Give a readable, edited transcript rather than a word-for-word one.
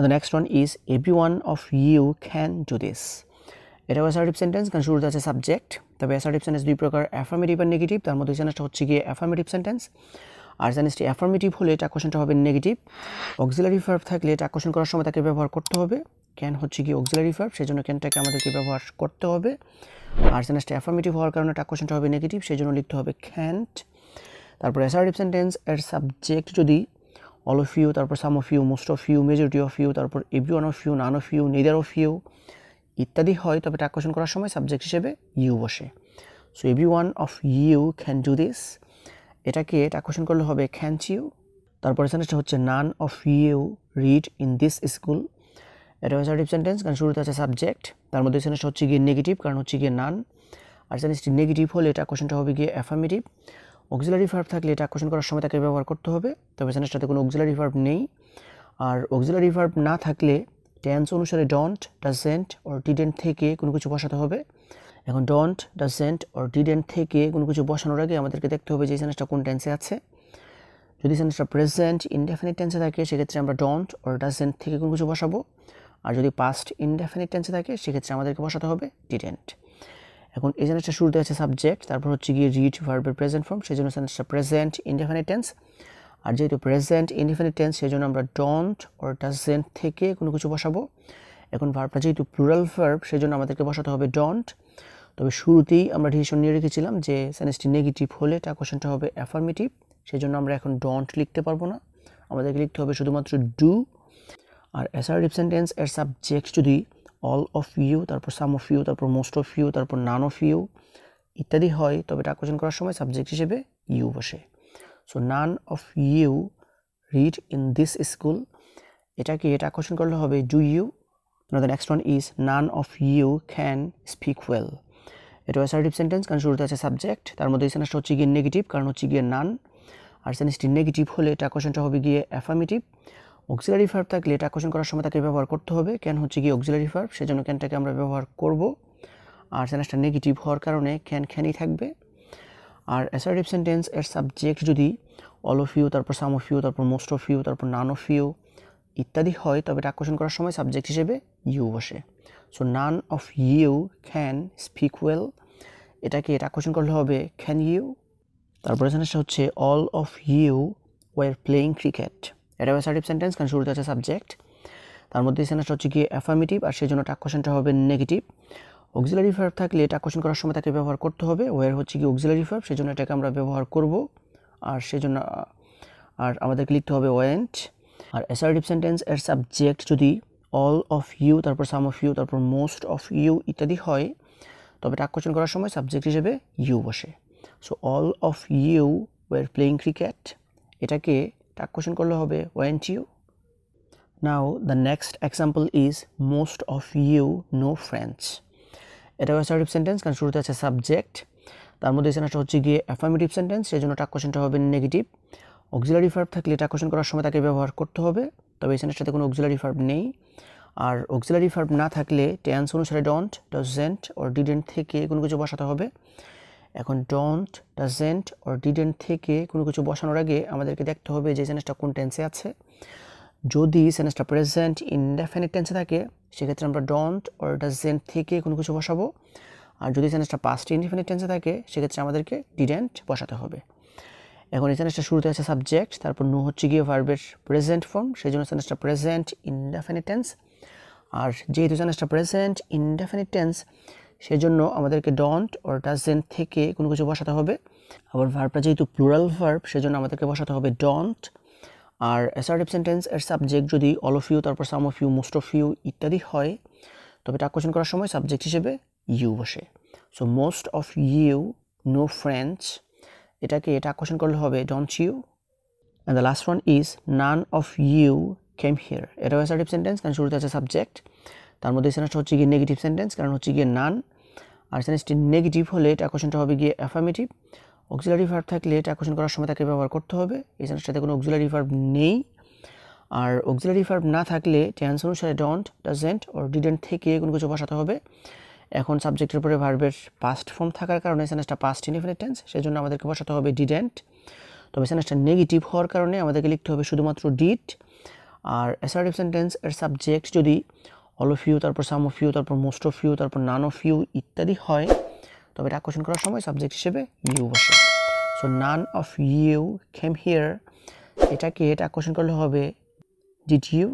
the next one is every one of you can do this. এটাও assertive sentence, কারণ শুরুতে আছে subject. তবে অ্যাসার্টিভ সেন্টেন্স দুই প্রকার, অ্যাফার্মেটিভ আর নেগেটিভ। তার মধ্যে সেন্টেন্সটা হচ্ছে গিয়ে অ্যাফার্মেটিভ সেন্টেন্স। আর সেন্টেন্সটি অ্যাফার্মেটিভ হলে এটা কোশ্চেনটা হবে নেগেটিভ। অক্সিলারি ভার্ব থাকলে এটা কোশ্চেন করার সময় তাকে ব্যবহার করতে হবে। ক্যান হচ্ছে গিয়ে অক্সিলারি ভার্ব, সেই জন্য ক্যানটাকে আমাদেরকে ব্যবহার করতে হবে। আর সেন্টেন্সটা অ্যাফার্মেটিভ হওয়ার কারণে এটা কোশ্চেনটা হবে নেগেটিভ, সেই জন্য লিখতে হবে ক্যান্ট। তারপর অ্যাসার্টিভ সেন্টেন্স এর সাবজেক্ট যদি অল অফ ইউ, তারপর some of you, most of you, majority of you, তারপর every one of you, none of you, neither of you ইত্যাদি হয়, তবে এটা কোশ্চেন করার সময় সাবজেক্ট হিসেবে ইউ বসে। So every one of you can do this, এটাকে এটা কোশ্চেন করলে হবে ক্যান্ট ইউ। তারপরে সেন্টেন্সটা হচ্ছে none of you read in this school. এটা অ্যাসার্টিভ সেন্টেন্স, কারণ শুরুতে আছে সাবজেক্ট। তার মধ্যে সেন্টেন্সটা হচ্ছে গিয়ে নেগেটিভ, কারণ হচ্ছে গিয়ে নান। আর সেন্টেন্সটি নেগেটিভ হলে এটা কোশ্চেনটা হবে গিয়ে অ্যাফার্মেটিভ। অক্সিলারি ভার্ব থাকলে এটা কোশ্চেন করার সময় তাকে ব্যবহার করতে হবে, তবে সেন্টেন্সটাতে কোনো অক্সিলারি ভার্ব নেই। আর অক্সিলারি ভার্ব না থাকলে টেন্স অনুসারে ডন্ট, ডাজেন্ট অর ডিডেন্ট থেকে কোনো কিছু বসাতে হবে। এখন ডন্ট, ডাজেন্ট অর ডিডেন্ট থেকে কোনো কিছু বসানোর আগে আমাদেরকে দেখতে হবে যে সেন্টেন্সটা কোন টেন্সে আছে। যদি সেন্টেন্সটা প্রেজেন্ট ইনডেফিনিট টেন্সে থাকে সেক্ষেত্রে আমরা ডন্ট অর ডাজেন্ট থেকে কোনো কিছু বসাবো। আর যদি পাস্ট ইনডেফিনিট টেন্সে থাকে সেক্ষেত্রে আমাদেরকে বসাতে হবে ডিডেন্ট। এখন এই সেন্টেন্সটা শুরুতে আছে সাবজেক্ট, তারপর হচ্ছে গিয়ে রিড ভার্বের প্রেজেন্ট ফর্ম, সেই জন্য সেন্টেন্সটা প্রেজেন্ট ইনডেফিনিট টেন্স। আর যেহেতু প্রেজেন্ট ইনডেফিনিট টেন্স সেই জন্য আমরা ডন্ট অর ডাজেন্ট থেকে কোনো কিছু বসাবো। এখন ভার্বটা যেহেতু প্লুরাল ভার্ব সেই জন্য আমাদেরকে বসাতে হবে ডন্ট। তবে শুরুতেই আমরা ডিসিশন নিয়ে রেখেছিলাম যে সেন্টেন্সটি নেগেটিভ হলে এটা কোশ্চেনটা হবে অ্যাফার্মেটিভ, সেই জন্য আমরা এখন ডন্ট লিখতে পারবো না, আমাদেরকে লিখতে হবে শুধুমাত্র ডু। আর অ্যাসার্টিভ সেন্টেন্স এর সাবজেক্ট যদি অল অফ ইউ, তারপর সাম অফ ইউ, তারপর মোস্ট অফ ইউ, তারপর নান অফ ইউ ইত্যাদি হয়, তবে এটা কোশ্চেন করার সময় সাবজেক্ট হিসেবে ইউ বসে। So none of you read in this school, এটাকে এটা কোশ্চেন করলে হবে do you. The next one is none of you can speak well. এটা অ্যাসার্টিভ সেন্টেন্স, কারণ শুরুতে আছে সাবজেক্ট। তার মধ্যে এই সেন্টেন্সটা হচ্ছে গিয়ে নেগেটিভ, কারণ হচ্ছে গিয়ে নান। আর সেন্টেন্সটি নেগেটিভ হলে এটা কোশ্চেনটা হবে গিয়ে অ্যাফার্মেটিভ। অক্সিলারি ভার্ব থাকলে এটা কোশ্চেন করার সময় তাকে ব্যবহার করতে হবে। ক্যান হচ্ছে গিয়ে অক্সিলারি ভার্ব, সেজন্য ক্যানটাকে আমরা ব্যবহার করব। আর সেন্টেন্সটা নেগেটিভ হওয়ার কারণে ক্যানই থাকবে। আর অ্যাসার্টিভ সেন্টেন্স এর সাবজেক্ট যদি অল অফ ইউ, তারপর সাম অফ ইউ, তারপর মোস্ট অফ ইউ, তারপর নান অফ ইউ ইত্যাদি হয়, তবে এটা কোশ্চেন করার সময় সাবজেক্ট হিসেবে ইউ বসে। So none of you can speak well, এটাকে এটা কোশ্চেন করলে হবে ক্যান ইউ। তারপরে সেন্টেন্সটা হচ্ছে all of you were playing cricket. এটা অ্যাসার্টিভ সেন্টেন্স, কারণ শুরুতে আছে সাবজেক্ট। তার মধ্যে সেন্টেন্সটা হচ্ছে গিয়ে অ্যাফার্মেটিভ, আর সেই জন্য এটা কোশ্চেনটা হবে নেগেটিভ। অক্সিলারি ভার্ব থাকলে এটা কোশ্চেন করার সময় তাকে ব্যবহার করতে হবে। ওয়ার হচ্ছে কি অক্সিলারি ভার্ব, সেই জন্য এটাকে আমরা ব্যবহার করব। আর সেই জন্য আমাদেরকে লিখতে হবে ওয়েন্ট। আর অ্যাসার্টিভ সেন্টেন্স এর সাবজেক্ট যদি অল অফ ইউ, তারপর সাম অফ ইউ, তারপর মোস্ট অফ ইউ ইত্যাদি হয়, তবে এটা কোশ্চেন করার সময় সাবজেক্ট হিসেবে ইউ বসে। So all of you were playing cricket, এটাকে টাক কোশ্চেন করলে হবে weren't you. Now the next example is most of you know friends. এটাও অ্যাসার্টিভ সেন্টেন্স, কারণ শুরুতে আছে সাবজেক্ট। তার মধ্যে সেন্টেন্সটা হচ্ছে গিয়ে অ্যাফার্মেটিভ সেন্টেন্স, সেই জন্য টাক কোশ্চেনটা হবে নেগেটিভ। অক্সিলারি ভার্ব থাকলে এটা কোশ্চেন করার সময় তাকে ব্যবহার করতে হবে, তবে এই সেন্টেন্সটাতে কোনো অক্সিলারি ভার্ব নেই। আর অক্সিলারি ভার্ব না থাকলে টেন্স অনুসারে ডন্ট, ডাজেন্ট অর ডিডেন্ট থেকে কোনো কিছু বসাতে হবে। এখন ডন্ট, ডাজেন্ট অর ডিডেন্ট থেকে কোনো কিছু বসানোর আগে আমাদেরকে দেখতে হবে যে সেন্টেন্সটা কোন টেন্সে আছে। যদি সেন্টেন্সটা প্রেজেন্ট ইনডেফিনিট টেন্সে থাকে সেক্ষেত্রে আমরা ডন্ট অর ডাজেন্ট থেকে কোনো কিছু বসাবো। আর যদি সেন্টেন্সটা পাস্ট ইনডেফিনিট টেন্সে থাকে সেক্ষেত্রে আমাদেরকে ডিডেন্ট বসাতে হবে। এখন এই সেন্টেন্সটা শুরুতে আছে সাবজেক্ট, তারপর নো হচ্ছে গিয়ে ভার্বের প্রেজেন্ট ফর্ম, সেই জন্য সেন্টেন্সটা প্রেজেন্ট ইনডেফিনিট টেন্স। আর যেহেতু সেন্টেন্সটা প্রেজেন্ট ইনডেফিনিট টেন্স সেই জন্য আমাদেরকে ডন্ট অর ডাজেন্ট থেকে কোনো কিছু বসাতে হবে। আবার ভার্বটা যেহেতু প্লুরাল ভার্ব সেই জন্য আমাদেরকে বসাতে হবে ডন্ট। আর অ্যাসার্টিভ সেন্টেন্স এর সাবজেক্ট যদি অল অফ ইউ, তারপর some of you, most of you ইত্যাদি হয়, তবে টাক কোশ্চেন করার সময় সাবজেক্ট হিসেবে ইউ বসে। So most of you know friends, এটাকে টাক কোশ্চেন করলে হবে don't you. And the last one is none of you came here. এটাও অ্যাসার্টিভ সেন্টেন্স, কারণ শুরুতে আছে সাবজেক্ট। তার মধ্যে সেন্টেন্সটা হচ্ছে গিয়ে নেগেটিভ সেন্টেন্স, কারণ হচ্ছে গিয়ে নান। আর সেন্টেন্সটি নেগেটিভ হলে টাক কোশ্চেনটা হবে গিয়ে অ্যাফার্মেটিভ। অক্সিলারি ভার্ব থাকলে টাক কোশ্চেন করার সময় তাকে ব্যবহার করতে হবে। এই সেন্টেন্সটাতে কোনো অক্সিলারি ভার্ব নেই। আর অক্সিলারি ভার্ব না থাকলে টেন্স অনুসারে ডন্ট, ডাজেন্ট অর ডিডেন্ট থেকে কোনো কিছু বসাতে হবে। এখন সাবজেক্টের উপরে ভার্বের পাস্ট ফর্ম থাকার কারণে সেন্টেন্সটা পাস্ট ইনডেফিনিট টেন্স, সেজন্য আমাদেরকে বসাতে হবে ডিডেন্ট। তবে সেন্টেন্সটা নেগেটিভ হওয়ার কারণে আমাদেরকে লিখতে হবে শুধুমাত্র ডিড। আর অ্যাসার্টিভ সেন্টেন্স এর সাবজেক্ট যদি অল অফ ইউ, তারপর সাম অফ ইউ, তারপর মোস্ট অফ ইউ, তারপর নান অফ ইউ ইত্যাদি হয়, তবে এটা কোশ্চেন করার সময় সাবজেক্ট হিসেবে ইউ বসে। So none of you came here, এটা কোশ্চেন করলে হবে ডিড ইউ